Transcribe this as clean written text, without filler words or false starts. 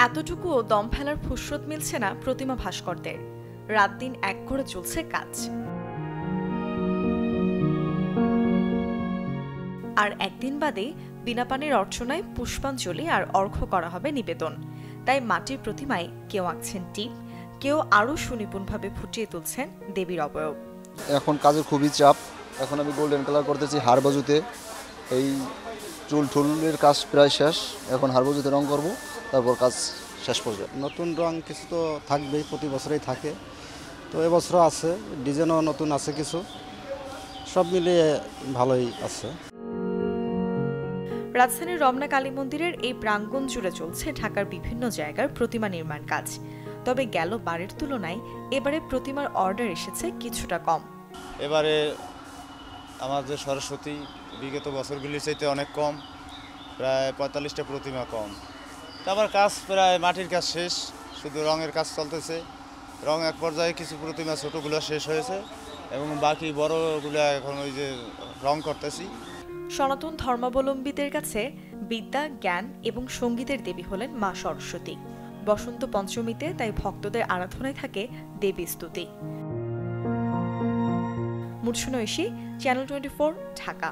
এতটুকুও দম ফেলার ফুসরত মিলছে না প্রতিমা ভাস্করদের। রাত দিন এক করে চলছে কাজ। আর একদিন বাদে বিনা পানির অর্চনায় পুষ্পাঞ্জলি আর অর্ঘ্য করা হবে নিবেদন। তাই মাটির প্রতিমায় কেউ আঁকছেন টিপ, কেউ আরও সুনিপুণভাবে ফুটিয়ে তুলছেন দেবীর অবয়ব। এখন কাজের খুবই চাপ। এখন আমি গোল্ডেন কালার করতেছি হাড় বাজুতে। এই চুলের কাজ প্রায় শেষ। এখন হাড় বাজুতে রং করব, তারপর কাজ শেষ পর্যায়ে। নতুন রং কিছু তো থাকবেই, প্রতি বছরেই থাকে। তো এবছরও আছে, ডিজাইনও নতুন আছে কিছু, সব মিলিয়ে ভালোই আছে। রাজধানীর রমনা কালী মন্দিরের এই প্রাঙ্গণ জুড়ে চলছে ঢাকার বিভিন্ন জায়গার প্রতিমা নির্মাণ কাজ। তবে গেল বারের তুলনায় এবারে প্রতিমার অর্ডার এসেছে কিছুটা কম। এবারে আমাদের সরস্বতী বিগত বছরগুলির চাইতে অনেক কম, প্রায় ৪৫টা প্রতিমা কম। তারপর কাজ প্রায় মাটির কাজ শেষ, শুধু রঙের কাজ চলতেছে। রং এক পর্যায়ে কিছু প্রতিমা ছোটোগুলো শেষ হয়েছে এবং বাকি বড়গুলো এখন ওই যে রং করতেছি। সনাতন ধর্মাবলম্বীদের কাছে বিদ্যা, জ্ঞান এবং সঙ্গীতের দেবী হলেন মা সরস্বতী। বসন্ত পঞ্চমীতে তাই ভক্তদের আরাধনায় থাকে দেবী স্তুতি। মুর্শনা ঐশী, চ্যানেল 24, ঢাকা।